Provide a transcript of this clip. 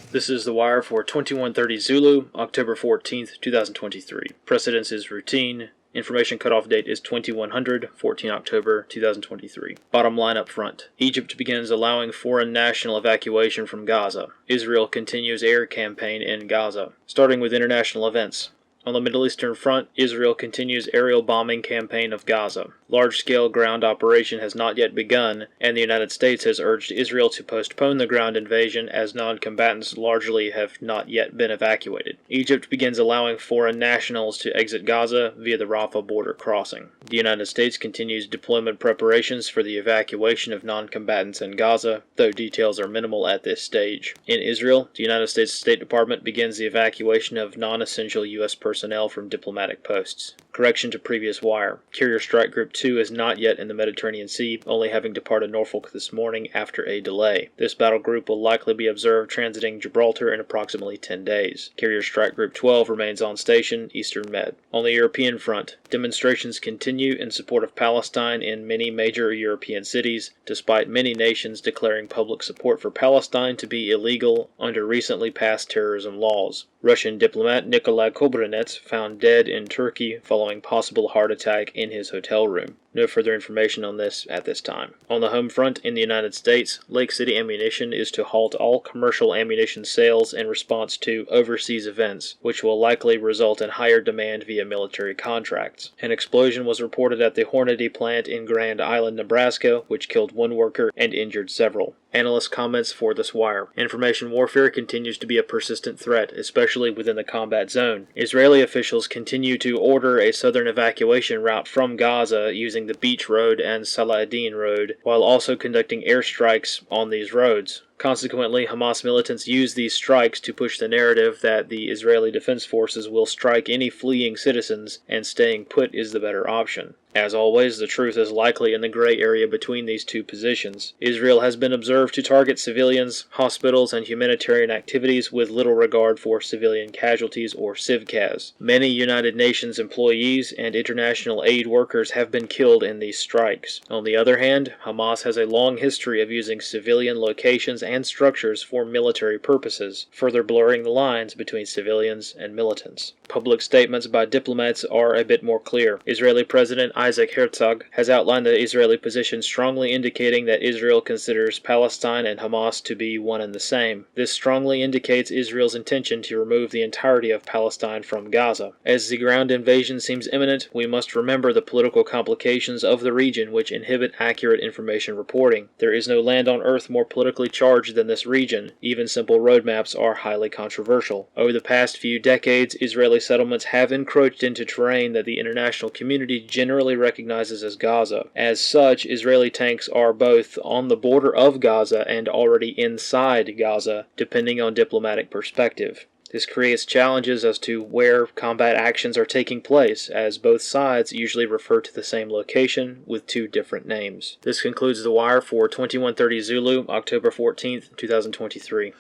This is The Wire for 2130 Zulu, October 14th, 2023. Precedence is routine. Information cutoff date is 2100, 14 October 2023. Bottom line up front. Egypt begins allowing foreign national evacuation from Gaza. Israel continues air campaign in Gaza. Starting with international events. On the Middle Eastern front, Israel continues aerial bombing campaign of Gaza. Large-scale ground operation has not yet begun, and the United States has urged Israel to postpone the ground invasion as non-combatants largely have not yet been evacuated. Egypt begins allowing foreign nationals to exit Gaza via the Rafah border crossing. The United States continues deployment preparations for the evacuation of non-combatants in Gaza, though details are minimal at this stage. In Israel, the United States State Department begins the evacuation of non-essential U.S. personnel from diplomatic posts. Correction to previous wire. Carrier Strike Group 2 is not yet in the Mediterranean Sea, only having departed Norfolk this morning after a delay. This battle group will likely be observed transiting Gibraltar in approximately 10 days. Carrier Strike Group 12 remains on station, Eastern Med. On the European front, demonstrations continue in support of Palestine in many major European cities, despite many nations declaring public support for Palestine to be illegal under recently passed terrorism laws. Russian diplomat Nikolai Kobrinets found dead in Turkey following possible heart attack in his hotel room. No further information on this at this time. On the home front in the United States, Lake City Ammunition is to halt all commercial ammunition sales in response to overseas events, which will likely result in higher demand via military contracts. An explosion was reported at the Hornady plant in Grand Island, Nebraska, which killed one worker and injured several. Analyst comments for this wire. Information warfare continues to be a persistent threat, especially within the combat zone. Israeli officials continue to order a southern evacuation route from Gaza using the Beach Road and Salah ad-Din Road, while also conducting airstrikes on these roads. Consequently, Hamas militants use these strikes to push the narrative that the Israeli Defense Forces will strike any fleeing citizens and staying put is the better option. As always, the truth is likely in the gray area between these two positions. Israel has been observed to target civilians, hospitals, and humanitarian activities with little regard for civilian casualties or civcas. Many United Nations employees and international aid workers have been killed in these strikes. On the other hand, Hamas has a long history of using civilian locations and structures for military purposes, further blurring the lines between civilians and militants. Public statements by diplomats are a bit more clear. Israeli President Isaac Herzog has outlined the Israeli position, strongly indicating that Israel considers Palestine and Hamas to be one and the same. This strongly indicates Israel's intention to remove the entirety of Palestine from Gaza. As the ground invasion seems imminent, we must remember the political complications of the region which inhibit accurate information reporting. There is no land on earth more politically charged than this region. Even simple roadmaps are highly controversial. Over the past few decades, Israeli settlements have encroached into terrain that the international community generally recognizes as Gaza. As such, Israeli tanks are both on the border of Gaza and already inside Gaza, depending on diplomatic perspective. This creates challenges as to where combat actions are taking place, as both sides usually refer to the same location with two different names. This concludes The Wire for 2130 Zulu, October 14th, 2023.